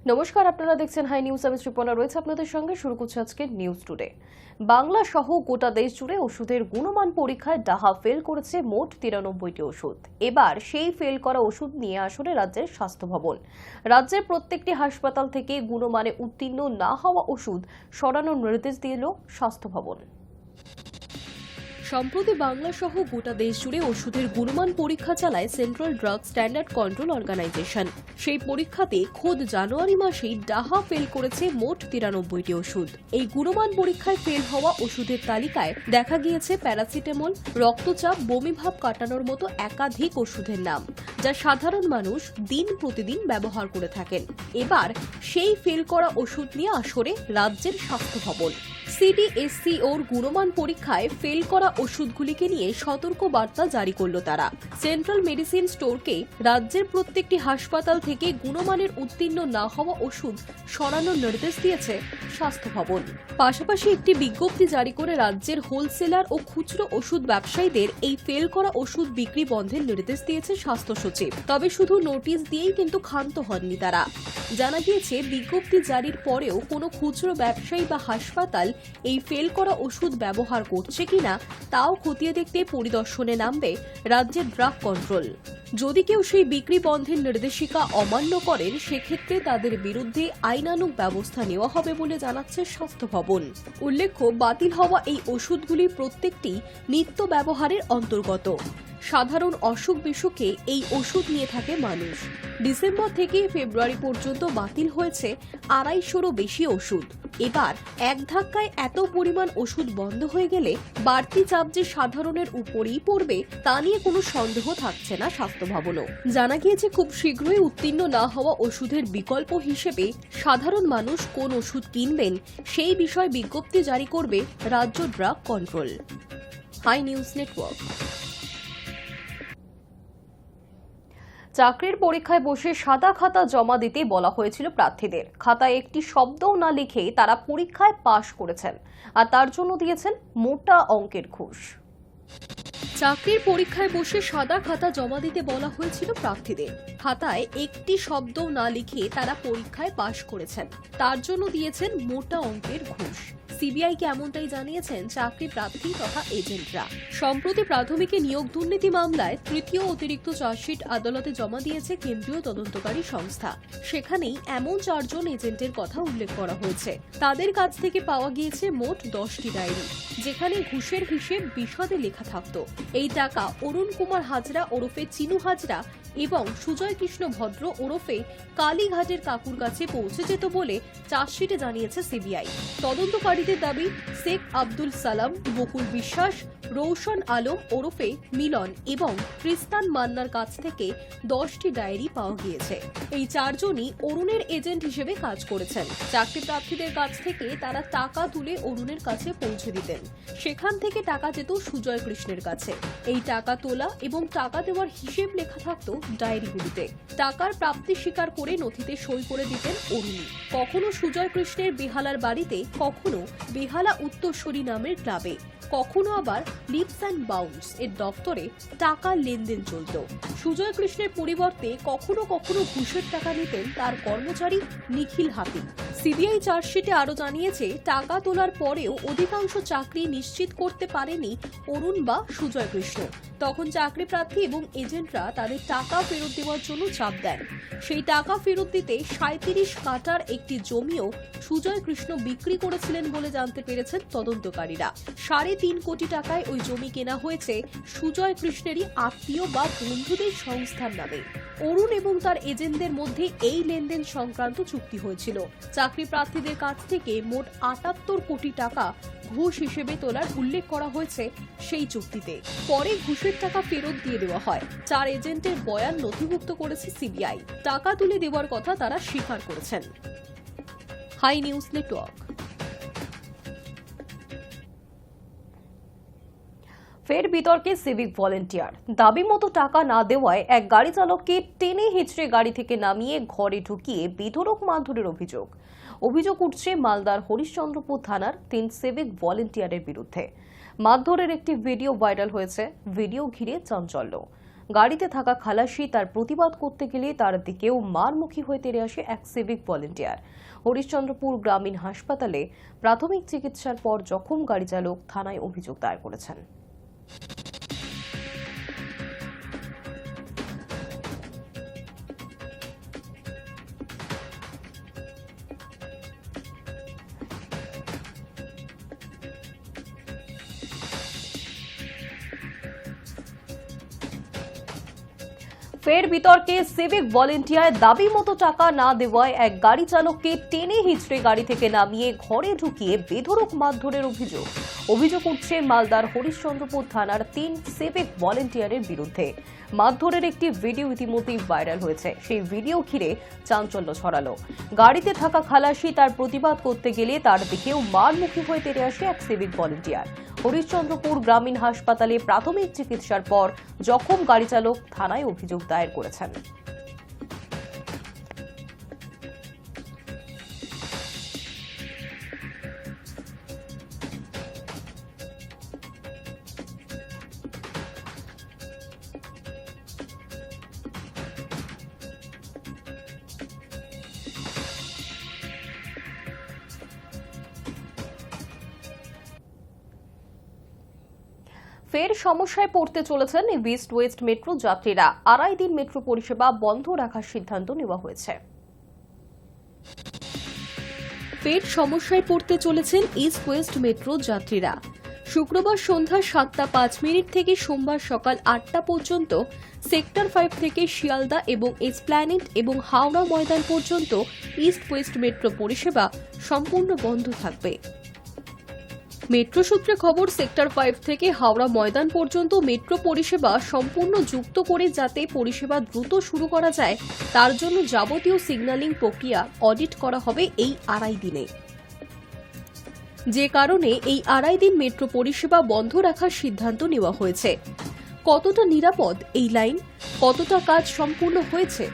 নমস্কার, আপনারা দেখছেন হাই নিউজ। আমি শ্রীপর্ণা রয়েছে আপনাদের সঙ্গে। শুরু করছে আজকে নিউজ টুডে। বাংলা সহ গোটা দেশ জুড়ে ওষুধের গুণমান পরীক্ষায় ডাহা ফেল করেছে মোট 93টি ওষুধ। এবার সেই ফেল করা ওষুধ নিয়ে আসলে রাজ্যের স্বাস্থ্য ভবন। রাজ্যের প্রত্যেকটি হাসপাতাল থেকে গুণমানে উত্তীর্ণ না হওয়া ওষুধ সরানোর নির্দেশ দিল স্বাস্থ্য ভবন। সম্প্রতি বাংলা সহ গোটা দেশ জুড়ে ওষুধের গুণমান পরীক্ষা চালায় central drug standard control organisation. সেই পরীক্ষাতে খোদ জানুয়ারি মাসেই ডাহা ফেল করেছে মোট 93টি ওষুধ। এই গুণমান পরীক্ষায় ফেল হওয়া ওষুধের তালিকায় দেখা গিয়েছে প্যারাসিটামল, রক্তচাপ, বমিভাব কাটানোর মতো একাধিক ওষুধের নাম, যা সাধারণ মানুষ দিন প্রতিদিন ব্যবহার করে থাকেন। এবার সেই ফেল করা ওষুধ নিয়ে আসরে রাজ্যের স্বাস্থ্য ভবন। সিডিএসসিওর গুণমান পরীক্ষায় ফেল করা ওষুধগুলিকে নিয়ে সতর্ক বার্তা জারি করল তারা। সেন্ট্রাল মেডিসিন স্টোরকে রাজ্যের প্রত্যেকটি হাসপাতাল থেকে গুণমানের উত্তীর্ণ না হওয়া ওষুধ সরানোর নির্দেশ দিয়েছে স্বাস্থ্য ভবন। পাশাপাশি একটি বিজ্ঞপ্তি জারি করে রাজ্যের হোলসেলার ও খুচরো ওষুধ ব্যবসায়ীদের এই ফেল করা ওষুধ বিক্রি বন্ধের নির্দেশ দিয়েছে স্বাস্থ্য সচিব। তবে শুধু নোটিশ দিয়েই কিন্তু ক্ষান্ত হননি তারা। জানা গিয়েছে, বিজ্ঞপ্তি জারির পরেও কোনো খুচরো ব্যবসায়ী বা হাসপাতাল এই ফেল করা ওষুধ ব্যবহার করছে কিনা তাও খতিয়ে দেখতে পরিদর্শনে নামবে রাজ্যের ড্রাগ কন্ট্রোল। যদি কেউ সেই বিক্রি বন্ধের নির্দেশিকা অমান্য করেন, সেক্ষেত্রে তাদের বিরুদ্ধে আইনানুগ ব্যবস্থা নেওয়া হবে বলে জানাচ্ছে স্বাস্থ্য ভবন। উল্লেখ্য, বাতিল হওয়া এই ওষুধগুলি প্রত্যেকটি নিত্য ব্যবহারের অন্তর্গত। সাধারণ অসুখ বিসুখে এই ওষুধ নিয়ে থাকে মানুষ। ডিসেম্বর থেকে ফেব্রুয়ারি পর্যন্ত বাতিল হয়েছে 250রও বেশি ওষুধ। এবার এক ধাক্কায় এত পরিমাণ ওষুধ বন্ধ হয়ে গেলে বাড়তি চাপ যে সাধারণের উপরেই পড়বে তা নিয়ে কোনো সন্দেহ থাকছে না স্বাস্থ্য ভবনও। জানা গিয়েছে, খুব শীঘ্রই উত্তীর্ণ না হওয়া ওষুধের বিকল্প হিসেবে সাধারণ মানুষ কোন ওষুধ কিনবেন সেই বিষয়ে বিজ্ঞপ্তি জারি করবে রাজ্য drug control. Hi news network. চাকরির পরীক্ষায় বসে সাদা খাতা জমা দিতে বলা হয়েছিল প্রার্থীদের। খাতায় একটি শব্দও না লিখে তারা পরীক্ষায় পাশ করেছেন, আর তার জন্য দিয়েছেন মোটা অঙ্কের ঘুষ। চাকরির পরীক্ষায় বসে সাদা খাতা জমা দিতে বলা হয়েছিল প্রার্থীদের। খাতায় একটি শব্দও না লিখে তারা পরীক্ষায় পাশ করেছেন, তার জন্য দিয়েছেন মোটা অঙ্কের ঘুষ। সিবিআইকে এমনটাই জানিয়েছেন চাকরি প্রার্থী তথা এজেন্টরা। সম্প্রতি প্রাথমিকে নিয়োগ দুর্নীতি মামলায় তৃতীয় অতিরিক্ত চার্জশিট আদালতে জমা দিয়েছে কেন্দ্রীয় তদন্তকারী সংস্থা। সেখানেই এমন 4 জন এজেন্টের কথা উল্লেখ করা হয়েছে। তাদের কাছ থেকে পাওয়া গিয়েছে মোট 10টি ডায়েরি, যেখানে ঘুষের হিসেব বিশদে লেখা থাকত। এই টাকা অরুণ কুমার হাজরা ওরফে চিনু হাজরা এবং সুজয় কৃষ্ণ ভদ্র ওরফে কালীঘাটের কাকুর কাছে পৌঁছে যেত বলে চার্জশিটে জানিয়েছে সিবিআই। তদন্তকারীদের দাবি, শেখ আব্দুল সালাম, বকুল বিশ্বাস, রৌশন আলম ওরফে মিলন এবং ক্রিস্তান মান্নার কাছ থেকে 10টি ডায়েরি পাওয়া গিয়েছে। এই 4 জনই অরুণের এজেন্ট হিসেবে কাজ করেছেন। চাকরি প্রার্থীদের কাছ থেকে তারা টাকা তুলে অরুণের কাছে পৌঁছে দিতেন। সেখান থেকে টাকা যেত সুজয় কৃষ্ণের কাছে। এই টাকা তোলা এবং টাকা দেওয়ার হিসেব লেখা থাকতো ডায়েরিগুলিতে। টাকার প্রাপ্তি স্বীকার করে নথিতে সই করে দিতেন অরুণী। কখনো সুজয় কৃষ্ণের বেহালার বাড়িতে, কখনো বেহালা উত্তরস্বরী নামের ক্লাবে, কখনো আবার লিপস অ্যান্ড বাউন্স এর দপ্তরে টাকার লেনদেন চলত। সুজয় কৃষ্ণের পরিবর্তে কখনো কখনো ঘুষের টাকা নিতেন তার কর্মচারী নিখিল হাতি। সিবিআই চার্জশিটে আরো জানিয়েছে, টাকা তোলার পরেও অধিকাংশ চাকরি নিশ্চিত করতে পারেনি অরুণ বা সুজয় কৃষ্ণ। তখন চাকরি প্রার্থী এবং এজেন্টরা তাদের টাকা ফেরত দেওয়ার জন্য চাপ দেন। সেই টাকা ফেরত দিতে 37 কাঠার একটি জমিও সুজয় কৃষ্ণ বিক্রি করেছিলেন বলে জানতে পেরেছেন তদন্তকারীরা। 3.5 কোটি টাকায় ওই জমি কেনা হয়েছে সুজয় কৃষ্ণেরই আত্মীয় বা বন্ধুদের সংস্থার নামে। অরুণ এবং তার এজেন্টদের মধ্যে এই লেনদেন সংক্রান্ত চুক্তি হয়েছিল। চাকরি প্রার্থীদের কাছ থেকে মোট 78 কোটি টাকা ঘুষ হিসেবে তোলার উল্লেখ করা হয়েছে সেই চুক্তিতে। পরে ঘুষের টাকা ফেরত দিয়ে দেওয়া হয়। 4 এজেন্টের বয়ান নথিভুক্ত করেছে সিবিআই। টাকা তুলে দেওয়ার কথা তারা স্বীকার করেছেন। Hi news network. ফের বিতর্কে সিভিক ভলেন্টিয়ার। দাবি মতো টাকা না দেওয়ায় এক গাড়ি চালককে টেনে হিঁচড়ে গাড়ি থেকে নামিয়ে ঘরে ঢুকিয়ে বেধড়ক মারধরের অভিযোগ উঠছে মালদার হরিশ্চন্দ্রপুর থানার 3 সিভিক ভলেন্টিয়ারের বিরুদ্ধে। মারধরের একটি ভিডিও ভাইরাল হয়েছে। ভিডিও ঘিরে চাঞ্চল্য। গাড়িতে থাকা খালাসি তার প্রতিবাদ করতে গেলে তার দিকেও মারমুখী হয়ে তেড়ে আসে এক সিভিক ভলেন্টিয়ার। হরিশ্চন্দ্রপুর গ্রামীণ হাসপাতালে প্রাথমিক চিকিৎসার পর জখম গাড়ি চালক থানায় অভিযোগ দায়ের করেছেন। ফের বিতর্কে সিভিক ভলেন্টিয়ার দাবি মতো টাকা না দেওয়ায় এক গাড়ি চালককে টেনে হিঁচড়ে গাড়ি থেকে নামিয়ে ঘরে ঢুকিয়ে বেধড়ক মারধরের অভিযোগ উঠছে মালদার হরিশ্চন্দ্রপুর থানার 3 সিভিক ভলেন্টিয়ারের বিরুদ্ধে। মারধরের একটি ভিডিও ইতিমধ্যেই ভাইরাল হয়েছে। সেই ভিডিও ঘিরে চাঞ্চল্য ছড়ালো। গাড়িতে থাকা খালাসি তার প্রতিবাদ করতে গেলে তার দিকেও মারমুখী হয়ে তেড়ে আসে এক সিভিক ভলেন্টিয়ার। হরিশ্চন্দ্রপুর গ্রামীণ হাসপাতালে প্রাথমিক চিকিৎসার পর জখম গাড়ি চালক থানায় অভিযোগ দায়ের করেছেন। ফের সমস্যায় পড়তে চলেছেন ইস্ট ওয়েস্ট মেট্রো যাত্রীরা। 2.5 দিন মেট্রো পরিষেবা বন্ধ রাখার সিদ্ধান্ত নেওয়া হয়েছে। ফের সমস্যায় পড়তে চলেছেন ইস্ট ওয়েস্ট মেট্রো যাত্রীরা। শুক্রবার সন্ধ্যা 7:05 থেকে সোমবার সকাল 8টা পর্যন্ত সেক্টর 5 থেকে শিয়ালদা এবং এসপ্ল্যানেড এবং হাওড়া ময়দান পর্যন্ত ইস্ট ওয়েস্ট মেট্রো পরিষেবা সম্পূর্ণ বন্ধ থাকবে। মেট্রো সূত্রে খবর, সেক্টর 5 থেকে হাওড়া ময়দান পর্যন্ত মেট্রো পরিষেবা সম্পূর্ণ যুক্ত করে যাতে পরিষেবা দ্রুত শুরু করা যায় তার জন্য যাবতীয় সিগন্যালিং প্রক্রিয়া অডিট করা হবে এই 2.5 দিনে। যে কারণে এই 2.5 দিন মেট্রো পরিষেবা বন্ধ রাখার সিদ্ধান্ত নেওয়া হয়েছে। কতটা নিরাপদ এই লাইন, কতটা কাজ সম্পূর্ণ হয়েছে,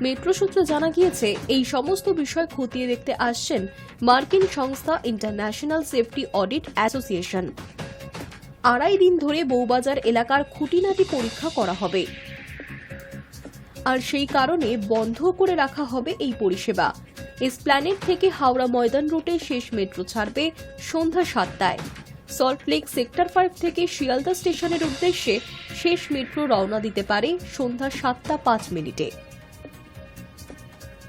মেট্রো সূত্রে জানা গিয়েছে এই সমস্ত বিষয় খতিয়ে দেখতে আসছেন মার্কিন সংস্থা ইন্টারন্যাশনাল সেফটি অডিট অ্যাসোসিয়েশন। 2.5 দিন ধরে বউবাজার এলাকার খুঁটিনাটি পরীক্ষা করা হবে, আর সেই কারণে বন্ধ করে রাখা হবে এই পরিষেবা। এসপ্ল্যানেড থেকে হাওড়া ময়দান রুটে শেষ মেট্রো ছাড়বে সন্ধ্যা 7টায়। সল্টলেক সেক্টর 5 থেকে শিয়ালদা স্টেশনের উদ্দেশ্যে শেষ মেট্রো রওনা দিতে পারে সন্ধ্যা 7:05।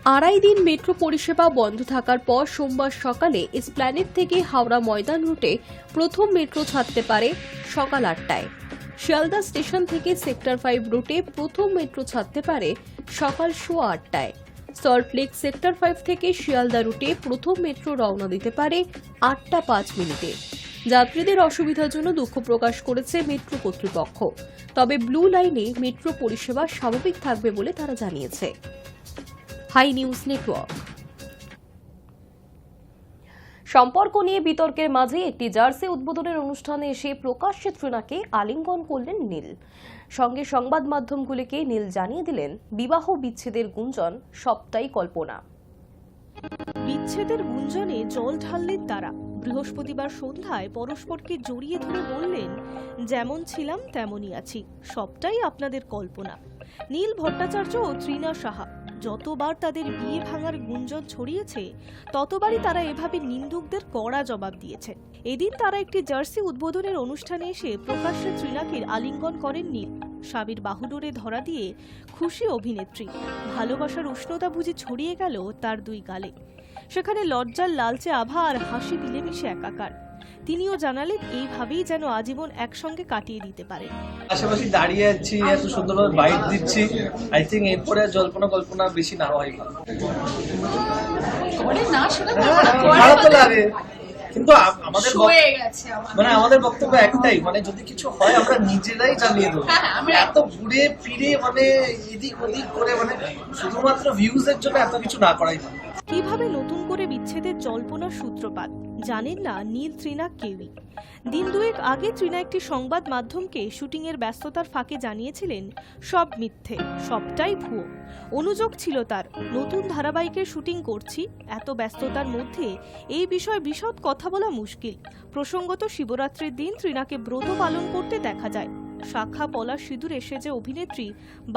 2.5 দিন মেট্রো পরিষেবা বন্ধ থাকার পর সোমবার সকালে এসপ্ল্যানেড থেকে হাওড়া ময়দান রুটে প্রথম মেট্রো ছাড়তে পারে সকাল 8টায়। শিয়ালদা স্টেশন থেকে সেক্টর 5 রুটে প্রথম মেট্রো ছাড়তে পারে সকাল 8:15টায়। সল্টলেক সেক্টর 5 থেকে শিয়ালদা রুটে প্রথম মেট্রো রওনা দিতে পারে 8:05। যাত্রীদের অসুবিধার জন্য দুঃখ প্রকাশ করেছে মেট্রো কর্তৃপক্ষ। তবে ব্লু লাইনে মেট্রো পরিষেবা স্বাভাবিক থাকবে বলে তারা জানিয়েছে। Hi news network. সম্পর্ক নিয়ে বিতর্কের মাঝে একটি জার্সি উদ্বোধনের অনুষ্ঠানে এসে প্রকাশ্যে তৃণাকে আলিঙ্গন করলেন নীল। সঙ্গে সংবাদ মাধ্যমগুলিকে নীল জানিয়ে দিলেন বিবাহ বিচ্ছেদের গুঞ্জন সবটাই কল্পনা। বিচ্ছেদের গুঞ্জনে জল ঢাললেন তারা। বৃহস্পতিবার সন্ধ্যায় পরস্পরকে জড়িয়ে ধরে বললেন, যেমন ছিলাম তেমনই আছি, সবটাই আপনাদের কল্পনা। নীল ভট্টাচার্য ও তৃণা সাহা যতবার তাদের বিয়ে ভাঙার গুঞ্জন ছড়িয়েছে ততবারই তারা এভাবে নিন্দুকদের কড়া জবাব দিয়েছে। এদিন তারা একটি জার্সি উদ্বোধনের অনুষ্ঠানে এসে প্রকাশ্যে তৃণাকে আলিঙ্গন করেন নীল। স্বামীর বাহুডোরে ধরা দিয়ে খুশি অভিনেত্রী। ভালোবাসার উষ্ণতা বুঝি ছড়িয়ে গেল তার দুই গালে। সেখানে লজ্জার লালচে আভা আর হাসি মিলেমিশে একাকার। তিনিও জানালেন এইভাবেই যেন আজীবন একসঙ্গে কাটিয়ে দিতে পারে। আশেপাশে দাঁড়িয়ে আছি, এত সুন্দরভাবে বাইট দিচ্ছি, আই থিঙ্ক এরপরে জল্পনা কল্পনা বেশি না হয় ভালো তো লাগে। কিন্তু আমাদের বক্তব্য একটাই, মানে যদি কিছু হয় আমরা নিজেরাই জানিয়ে দেবো। এত ঘুরে ফিরে এদিক ওদিক করে শুধুমাত্র ভিউজ এর জন্য এত কিছু না করাই ভালো। কিভাবে নতুন করে বিচ্ছেদের জল্পনার সূত্রপাত জানেন না নীল তৃণা কেউই। দিন দুয়েক আগে তৃণা একটি সংবাদ মাধ্যমকে শুটিং এর ব্যস্ততার ফাঁকে জানিয়েছিলেন সব মিথ্যে, সবটাই ভুয়ো। অনুযোগ ছিল তার, নতুন ধারাবাহিকের শুটিং করছি, এত ব্যস্ততার মধ্যে এই বিষয়ে বিশদ কথা বলা মুশকিল। প্রসঙ্গত শিবরাত্রির দিন তৃণাকে ব্রত পালন করতে দেখা যায়। শাখা পলা সিঁদুরে সেজে অভিনেত্রী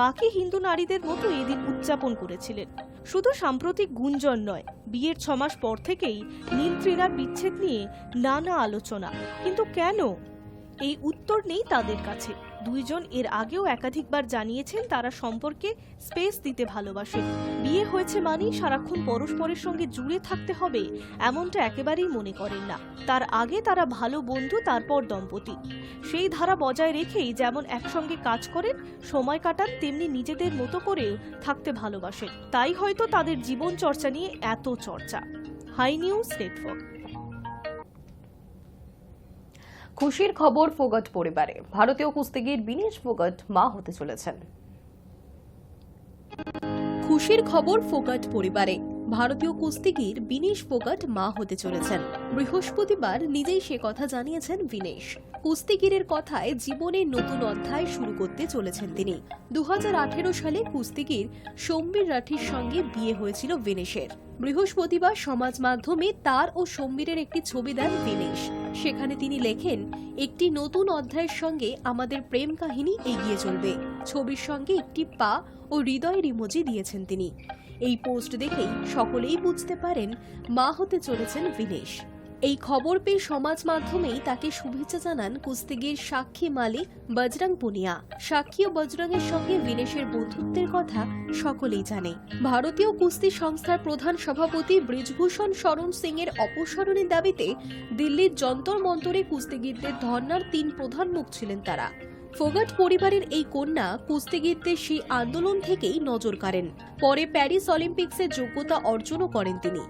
বাকি হিন্দু নারীদের মতো এদিন উদযাপন করেছিলেন। শুধু সাম্প্রতিক গুঞ্জন নয়, বিয়ের 6 মাস পর থেকেই নীল তৃণার বিচ্ছেদ নিয়ে নানা আলোচনা। কিন্তু কেন? এই উত্তর নেই তাদের কাছে। দুইজন এর আগেও একাধিকবার জানিয়েছেন তারা সম্পর্কে স্পেস দিতে ভালোবাসেন। বিয়ে হয়েছে মানেই সারাক্ষণ পরস্পরের সঙ্গে জুড়ে থাকতে হবে এমনটা একেবারেই মনে করেন না। তার আগে তারা ভালো বন্ধু, তারপর দম্পতি। সেই ধারা বজায় রেখেই যেমন একসঙ্গে কাজ করেন, সময় কাটান, তেমনি নিজেদের মতো করেও থাকতে ভালোবাসেন। তাই হয়তো তাদের জীবন চর্চা নিয়ে এত চর্চা। Hi news network. খুশির খবর ফোগাট পরিবারে। ভারতীয় কুস্তিগির বিনেশ ফোগাট মা হতে চলেছেন। খুশির খবর ফোগাট পরিবারে। ভারতীয় কুস্তিগির বিনেশ ফোগাট মা হতে চলেছেন। বৃহস্পতিবার নিজেই সে কথা জানিয়েছেন বিনেশ। কুস্তিগিরের কথায় জীবনের নতুন অধ্যায় শুরু করতে চলেছেন তিনি। 2018 সালে কুস্তিগির সম্বীর রাঠির সঙ্গে বিয়ে হয়েছিল বিনেশের। বৃহস্পতিবার সমাজ মাধ্যমে তার ও সম্বীরের একটি ছবি দেন বিনেশ। সেখানে তিনি লেখেন, একটি নতুন অধ্যায়ের সঙ্গে আমাদের প্রেম কাহিনী এগিয়ে চলবে। ছবির সঙ্গে একটি পা ও হৃদয়ের ইমোজি দিয়েছেন তিনি। এই পোস্ট দেখেই সকলেই বুঝতে পারেন মা হতে চলেছেন বিনেশ। এই খবর পেয়ে সমাজ মাধ্যমেই তাকে শুভেচ্ছা জানান কুস্তিগির সাক্ষী মালিক বজরং পুনিয়া। সাক্ষী ও বজরংয়ের সঙ্গে বিনেশের বন্ধুত্বের কথা সকলেই জানে। ভারতীয় কুস্তি সংস্থার প্রধান সভাপতি ব্রিজভূষণ শরণ সিং এর অপসারণের দাবিতে দিল্লির যন্তর মন্তরে কুস্তিগিরদের ধর্নার 3 প্রধান মুখ ছিলেন তারা। ফোগাট পরিবারের এই কন্যা কুস্তিগিরদের সেই আন্দোলন থেকেই নজর কাড়েন। পরে প্যারিস অলিম্পিক্সে যোগ্যতা অর্জনও করেন তিনি।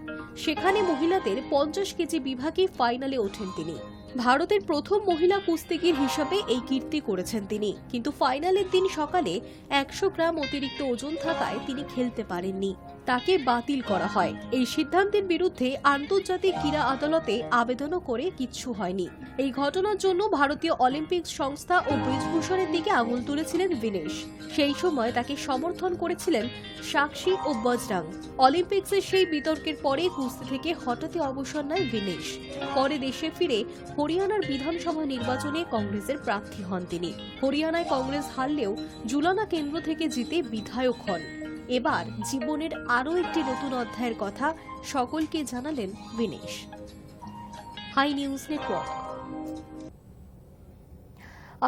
সেখানে মহিলাদের 50 কেজি বিভাগে ফাইনালে ওঠেন তিনি। ভারতের প্রথম মহিলা কুস্তিগির হিসাবে এই কীর্তি করেছেন তিনি। কিন্তু ফাইনালের দিন সকালে 100 গ্রাম অতিরিক্ত ওজন থাকায় তিনি খেলতে পারেননি। তাকে বাতিল করা হয়। এই সিদ্ধান্তের বিরুদ্ধে আন্তর্জাতিক ক্রীড়া আদালতে আবেদনও করে কিচ্ছু হয়নি। এই ঘটনার জন্য ভারতীয় অলিম্পিক সংস্থা ও ব্রিজভূষণের দিকে আঙুল তুলেছিলেন বিনেশ। সেই সময় তাকে সমর্থন করেছিলেন সাক্ষী ও বজরং। অলিম্পিক্সের সেই বিতর্কের পরে কুস্তি থেকে হঠাৎই অবসর নেয় বিনেশ। পরে দেশে ফিরে হরিয়ানার বিধানসভা নির্বাচনে কংগ্রেসের প্রার্থী হন তিনি। হরিয়ানায় কংগ্রেস হারলেও জুলানা কেন্দ্র থেকে জিতে বিধায়ক হন। এবার জীবনের আরও একটি নতুন অধ্যায়ের কথা সকলকে জানালেন বিনেশ। High news network.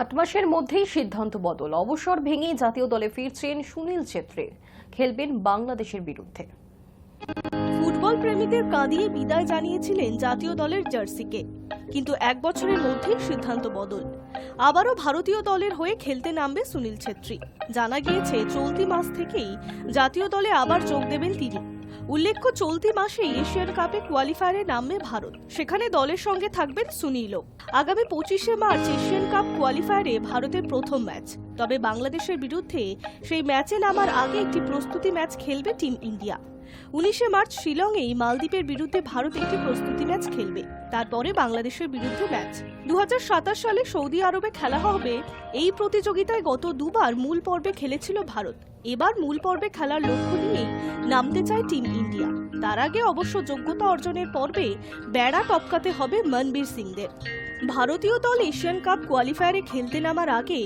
8 মাসের মধ্যেই সিদ্ধান্ত বদল। অবসর ভেঙে জাতীয় দলে ফিরছেন সুনীল ছেত্রী। খেলবেন বাংলাদেশের বিরুদ্ধে। ফুটবল প্রেমীদের কাঁদিয়ে বিদায় জানিয়েছিলেন জাতীয় দলের জার্সিকে, কিন্তু 1 বছরের মধ্যেই সিদ্ধান্ত বদল। আবারও ভারতীয় দলের হয়ে খেলতে নামবে সুনীল ছেত্রী। জানা গিয়েছে চলতি মাস থেকেই জাতীয় দলে আবার যোগ দেবেন তিনি। উল্লেখ্য, চলতি মাসেই এশিয়ান কাপে কোয়ালিফায়ারে নামবে ভারত। সেখানে দলের সঙ্গে থাকবেন সুনীলও। আগামী 25শে মার্চ এশিয়ান কাপ কোয়ালিফায়ারে ভারতের প্রথম ম্যাচ। তবে বাংলাদেশের বিরুদ্ধে সেই ম্যাচে নামার আগে একটি প্রস্তুতি ম্যাচ খেলবে টিম ইন্ডিয়া। 19শে মার্চ শিলংয়েই মালদ্বীপের বিরুদ্ধে ভারত একটি প্রস্তুতি ম্যাচ খেলবে। তারপরে বাংলাদেশের বিরুদ্ধে ম্যাচ। 2027 সালে সৌদি আরবে খেলা হবে। এই প্রতিযোগিতায় গত 2 বার মূল পর্বে খেলেছিল ভারত। এবার মূল পর্বে খেলার লক্ষ্য নিয়েই নামতে চায় টিম ইন্ডিয়া। তার আগে অবশ্য যোগ্যতা অর্জনের পর্বে বেড়া টপকাতে হবে মনবীর সিংদের। ভারতীয় দল এশিয়ান কাপ কোয়ালিফায়ারে খেলতে নামার আগে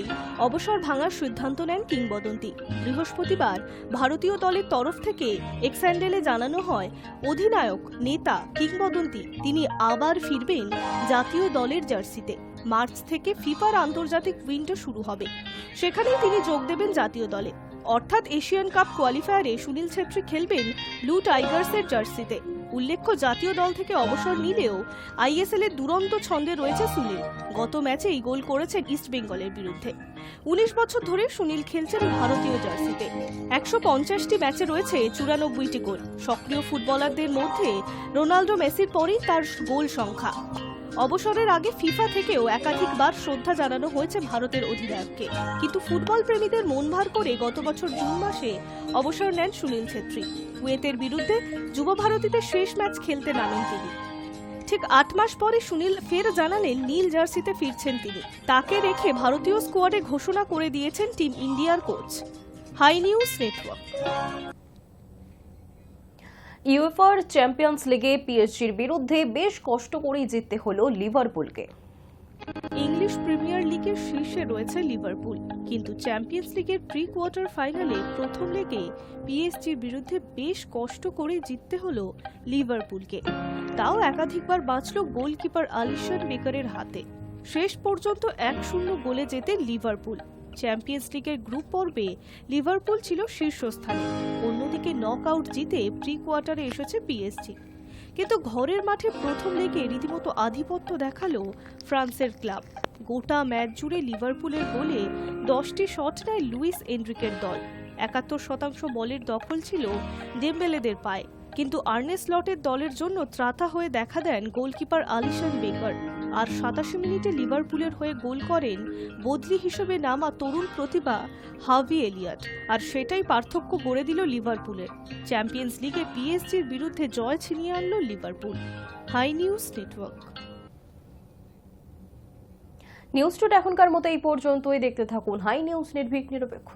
অবসর ভাঙার সিদ্ধান্ত নেন কিংবদন্তি। বৃহস্পতিবার ভারতীয় দলের তরফ থেকে এক্স হ্যান্ডেলে জানানো হয়, অধিনায়ক, নেতা, কিংবদন্তি তিনি আবার ফিরবেন জাতীয় দলের জার্সিতে। মার্চ থেকে ফিফার আন্তর্জাতিক উইন্ডো শুরু হবে। সেখানেই তিনি যোগ দেবেন জাতীয় দলে। অর্থাৎ এশিয়ান কাপ কোয়ালিফায়ারে সুনীল ছেত্রী খেলবেন ব্লু টাইগার্সের জার্সিতে। উল্লেখ্য, জাতীয় দল থেকে অবসর নিলেও আইএসএল এর দুরন্ত ছন্দে রয়েছে সুনীল। গত ম্যাচেই গোল করেছেন ইস্ট বেঙ্গলের বিরুদ্ধে। 19 বছর ধরে সুনীল খেলছেন ভারতীয় জার্সিতে। 150টি ম্যাচে রয়েছে 94টি গোল। সক্রিয় ফুটবলারদের মধ্যে রোনাল্ডো, মেসির পরেই তার গোল সংখ্যা। অবসরের আগে ফিফা থেকেও একাধিকবার শ্রদ্ধা জানানো হয়েছে ভারতের অধিনায়ককে। কিন্তু ফুটবল প্রেমীদের মন ভার করে গত বছর জুন মাসে অবসর নেন সুনীল ছেত্রী। কুয়েতের বিরুদ্ধে যুব ভারতীতে শেষ ম্যাচ খেলতে নামেন তিনি। ঠিক 8 মাস পরে সুনীল ফের জানালেন নীল জার্সিতে ফিরছেন তিনি। তাকে রেখে ভারতীয় স্কোয়াডে ঘোষণা করে দিয়েছেন টিম ইন্ডিয়ার কোচ। Hi news network. ইউএফার চ্যাম্পিয়ন্স লিগে পিএসজির বিরুদ্ধে বেশ কষ্ট করেই জিততে হলো লিভারপুলকে। ইংলিশ প্রিমিয়ার লিগের শীর্ষে রয়েছে লিভারপুল, কিন্তু চ্যাম্পিয়ন্স লিগের প্রি কোয়ার্টার ফাইনালে প্রথম লেগে পিএসজির বিরুদ্ধে বেশ কষ্ট করে জিততে হলো লিভারপুলকে। তাও একাধিকবার বাঁচল গোলকিপার আলিসন বেকারের হাতে। শেষ পর্যন্ত 1-0 গোলে জেতে লিভারপুল। চ্যাম্পিয়ন্স লিগের গ্রুপ পর্বে লিভারপুল ছিল শীর্ষস্থানে, অন্যদিকে নকআউট জিতে প্রি কোয়ার্টারে এসেছে পিএসজি। কিন্তু ঘরের মাঠে প্রথম লেগে রীতিমতো আধিপত্য দেখালো ফ্রান্সের ক্লাব। গোটা ম্যাচ জুড়ে লিভারপুলের গোলে 10টি শট নেয় লুইস এনরিকের দল। 71% বলের দখল ছিল ডেম্বেলেদের পায়ে, কিন্তু আর্নে স্লটের দলের জন্য ত্রাতা হয়ে দেখা দেন গোলকিপার আলিসন বেকার। আর 87 মিনিটে লিভারপুলের হয়ে গোল করেন বদলি হিসেবে নামা তরুণ প্রতিভা হার্ভি এলিয়ট, আর সেটাই পার্থক্য গড়ে দিল লিভারপুলের। চ্যাম্পিয়ন্স লিগে পিএসজির বিরুদ্ধে জয় ছিনিয়ে আনল Liverpool. Hi news network. News today এখনকার মতো এই পর্যন্তই। দেখতে থাকুন হাই নিউজ, নির্ভীক নিরপেক্ষ।